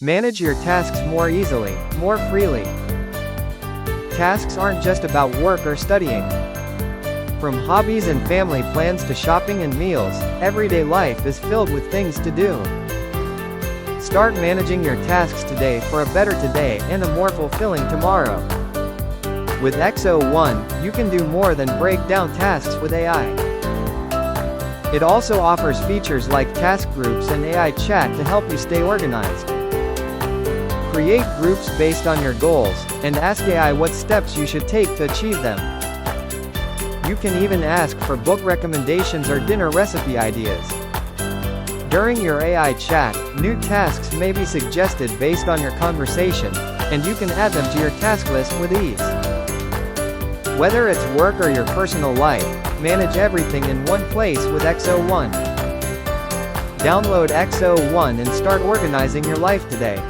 Manage your tasks more easily, more freely. Tasks aren't just about work or studying. From hobbies and family plans to shopping and meals, everyday life is filled with things to do. Start managing your tasks today for a better today and a more fulfilling tomorrow. With AiX01, you can do more than break down tasks with AI. It also offers features like task groups and AI chat to help you stay organized. Create groups based on your goals, and ask AI what steps you should take to achieve them. You can even ask for book recommendations or dinner recipe ideas. During your AI chat, new tasks may be suggested based on your conversation, and you can add them to your task list with ease. Whether it's work or your personal life, manage everything in one place with AiX01. Download AiX01 and start organizing your life today.